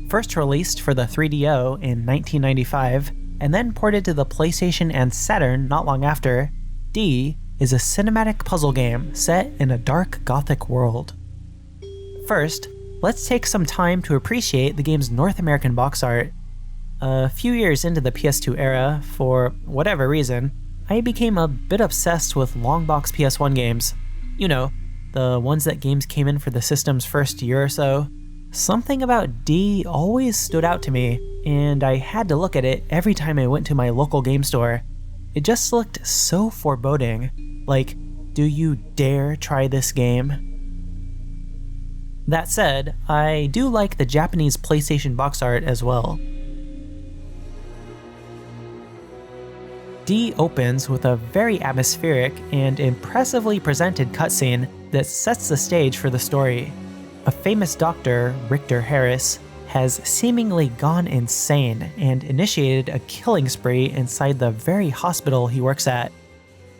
First released for the 3DO in 1995, and then ported to the PlayStation and Saturn not long after, D is a cinematic puzzle game set in a dark Gothic world. First, let's take some time to appreciate the game's North American box art. A few years into the PS2 era, for whatever reason, I became a bit obsessed with long box PS1 games. You know, the ones that games came in for the system's first year or so. Something about D always stood out to me, and I had to look at it every time I went to my local game store. It just looked so foreboding. Like, do you dare try this game? That said, I do like the Japanese PlayStation box art as well. D opens with a very atmospheric and impressively presented cutscene that sets the stage for the story. A famous doctor, Richter Harris, has seemingly gone insane and initiated a killing spree inside the very hospital he works at.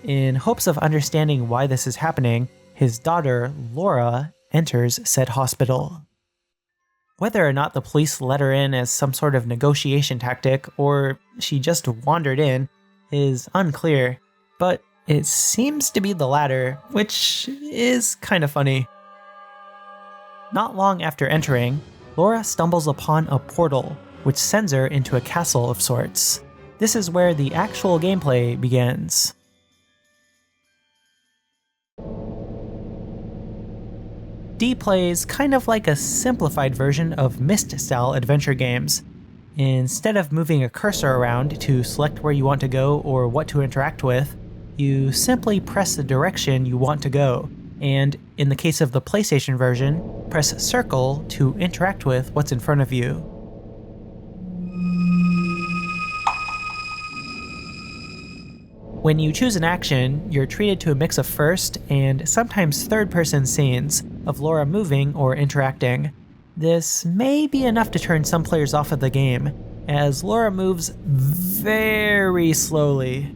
In hopes of understanding why this is happening, his daughter, Laura, enters said hospital. Whether or not the police let her in as some sort of negotiation tactic, or she just wandered in, is unclear, but it seems to be the latter, which is kind of funny. Not long after entering, Laura stumbles upon a portal, which sends her into a castle of sorts. This is where the actual gameplay begins. D plays kind of like a simplified version of Myst-style adventure games. Instead of moving a cursor around to select where you want to go or what to interact with, you simply press the direction you want to go, and in the case of the PlayStation version, press circle to interact with what's in front of you. When you choose an action, you're treated to a mix of first and sometimes third-person scenes of Laura moving or interacting. This may be enough to turn some players off of the game, as Laura moves very slowly.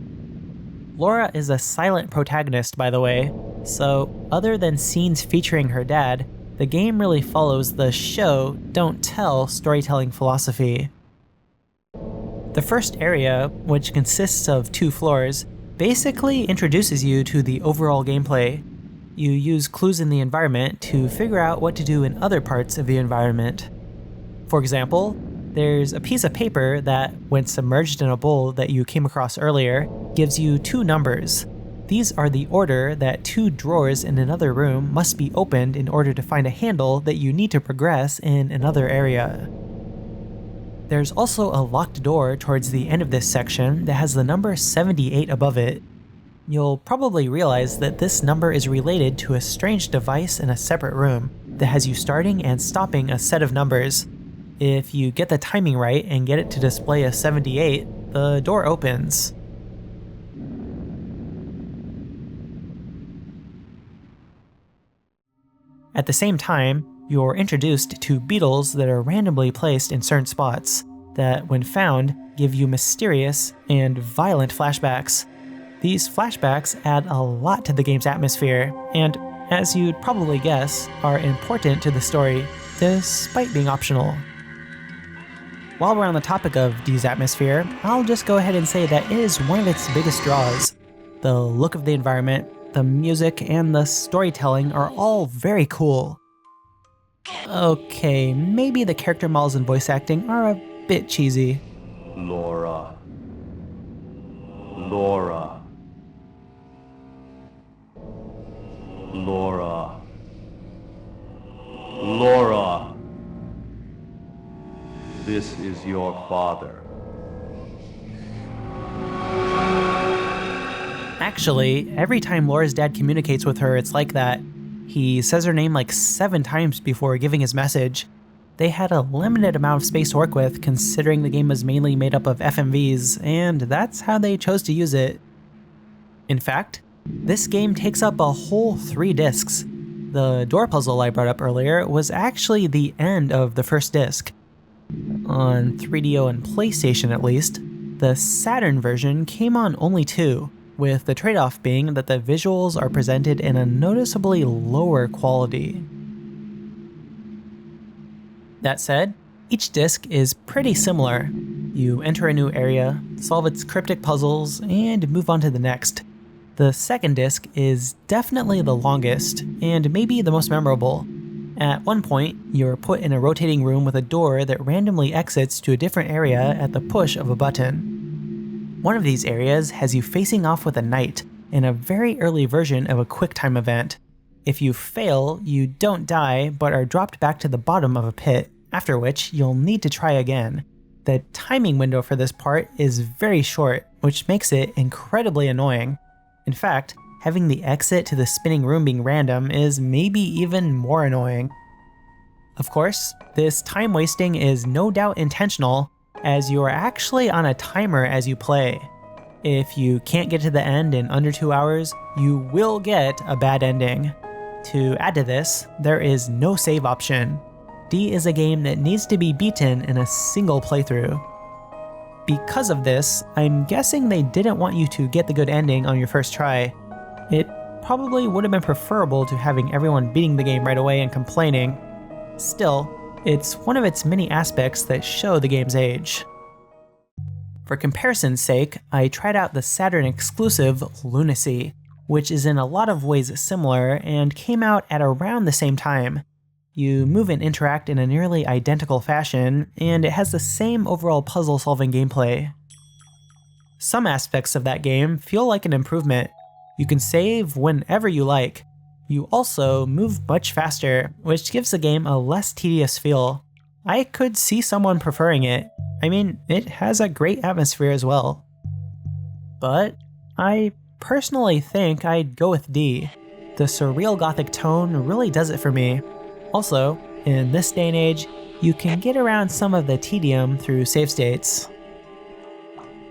Laura is a silent protagonist, by the way, so other than scenes featuring her dad, the game really follows the show, don't tell storytelling philosophy. The first area, which consists of 2 floors, basically introduces you to the overall gameplay. You use clues in the environment to figure out what to do in other parts of the environment. For example, there's a piece of paper that, when submerged in a bowl that you came across earlier, gives you 2 numbers. These are the order that 2 drawers in another room must be opened in order to find a handle that you need to progress in another area. There's also a locked door towards the end of this section that has the number 78 above it. You'll probably realize that this number is related to a strange device in a separate room that has you starting and stopping a set of numbers. If you get the timing right and get it to display a 78, the door opens. At the same time, you're introduced to beetles that are randomly placed in certain spots that, when found, give you mysterious and violent flashbacks. These flashbacks add a lot to the game's atmosphere, and, as you'd probably guess, are important to the story, despite being optional. While we're on the topic of D's atmosphere, I'll just go ahead and say that it is one of its biggest draws. The look of the environment, the music, and the storytelling are all very cool. Okay, maybe the character models and voice acting are a bit cheesy. Laura. Laura. Laura. Laura. This is your father. Actually, every time Laura's dad communicates with her, it's like that. He says her name like 7 times before giving his message. They had a limited amount of space to work with, considering the game was mainly made up of FMVs, and that's how they chose to use it. In fact, this game takes up a whole 3 discs. The door puzzle I brought up earlier was actually the end of the first disc. On 3DO and PlayStation at least, the Saturn version came on only 2, with the trade-off being that the visuals are presented in a noticeably lower quality. That said, Each disc is pretty similar. You enter a new area, solve its cryptic puzzles, and move on to the next. The second disc is definitely the longest, and maybe the most memorable. At one point, you're put in a rotating room with a door that randomly exits to a different area at the push of a button. One of these areas has you facing off with a knight in a very early version of a QuickTime event. If you fail, you don't die, but are dropped back to the bottom of a pit, after which you'll need to try again. The timing window for this part is very short, which makes it incredibly annoying. In fact, having the exit to the spinning room being random is maybe even more annoying. Of course, this time wasting is no doubt intentional, as you are actually on a timer as you play. If you can't get to the end in under 2 hours, you will get a bad ending. To add to this, there is no save option. D is a game that needs to be beaten in a single playthrough. Because of this, I'm guessing they didn't want you to get the good ending on your first try. It probably would have been preferable to having everyone beating the game right away and complaining. Still, it's one of its many aspects that show the game's age. For comparison's sake, I tried out the Saturn exclusive Lunacy, which is in a lot of ways similar and came out at around the same time. You move and interact in a nearly identical fashion, and it has the same overall puzzle-solving gameplay. Some aspects of that game feel like an improvement. You can save whenever you like. You also move much faster, which gives the game a less tedious feel. I could see someone preferring it. I mean, it has a great atmosphere as well. But I personally think I'd go with D. The surreal gothic tone really does it for me. Also, in this day and age, you can get around some of the tedium through save states.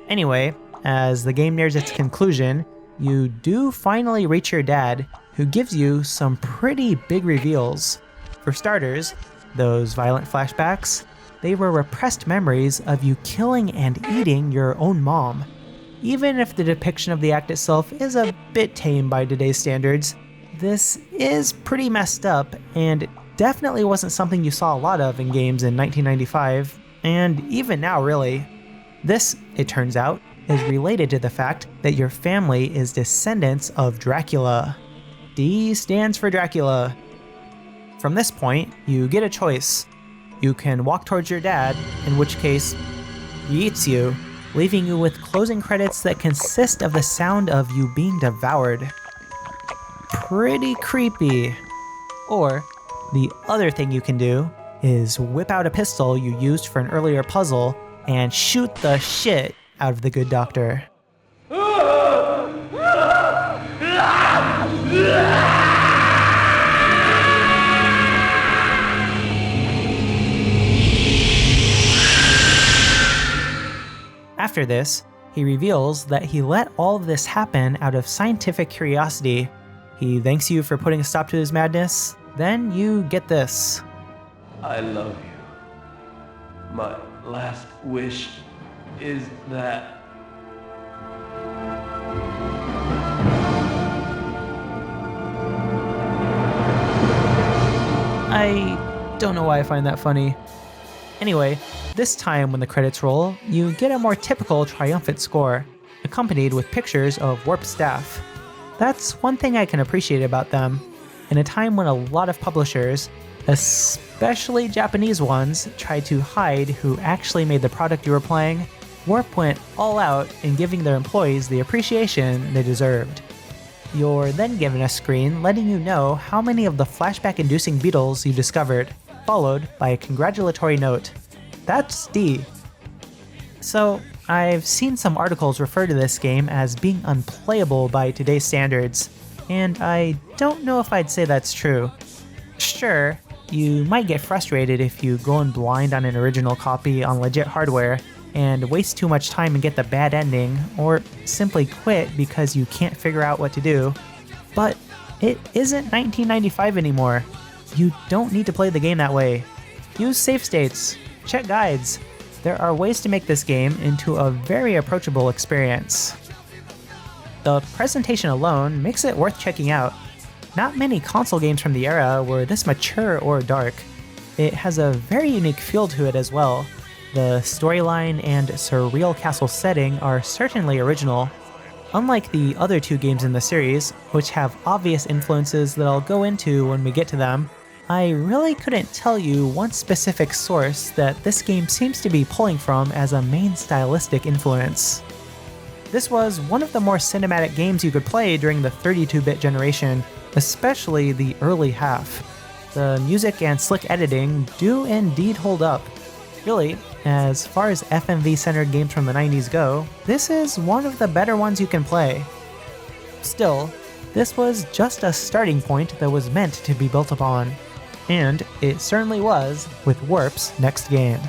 Anyway, as the game nears its conclusion, you do finally reach your dad, who gives you some pretty big reveals. For starters, those violent flashbacks, they were repressed memories of you killing and eating your own mom. Even if the depiction of the act itself is a bit tame by today's standards, this is pretty messed up and definitely wasn't something you saw a lot of in games in 1995, and even now really. This, it turns out, is related to the fact that your family is descendants of Dracula. D stands for Dracula. From this point, you get a choice. You can walk towards your dad, in which case, he eats you, leaving you with closing credits that consist of the sound of you being devoured. Pretty creepy. Or, the other thing you can do is whip out a pistol you used for an earlier puzzle and shoot the shit out of the good doctor. After this, he reveals that he let all of this happen out of scientific curiosity. He thanks you for putting a stop to his madness. Then you get this. I love you. My last wish is that... I don't know why I find that funny. Anyway, this time when the credits roll, you get a more typical triumphant score, accompanied with pictures of warped staff. That's one thing I can appreciate about them. In a time when a lot of publishers, especially Japanese ones, tried to hide who actually made the product you were playing, Warp went all out in giving their employees the appreciation they deserved. You're then given a screen letting you know how many of the flashback-inducing beetles you discovered, followed by a congratulatory note. That's D. So, I've seen some articles refer to this game as being unplayable by today's standards, and I don't know if I'd say that's true. Sure, you might get frustrated if you go in blind on an original copy on legit hardware and waste too much time and get the bad ending, or simply quit because you can't figure out what to do. But it isn't 1995 anymore. You don't need to play the game that way. Use save states, check guides. There are ways to make this game into a very approachable experience. The presentation alone makes it worth checking out. Not many console games from the era were this mature or dark. It has a very unique feel to it as well. The storyline and surreal castle setting are certainly original. Unlike the other two games in the series, which have obvious influences that I'll go into when we get to them, I really couldn't tell you one specific source that this game seems to be pulling from as a main stylistic influence. This was one of the more cinematic games you could play during the 32-bit generation, especially the early half. The music and slick editing do indeed hold up. Really, as far as FMV-centered games from the 90s go, this is one of the better ones you can play. Still, this was just a starting point that was meant to be built upon. And it certainly was with Warp's next game.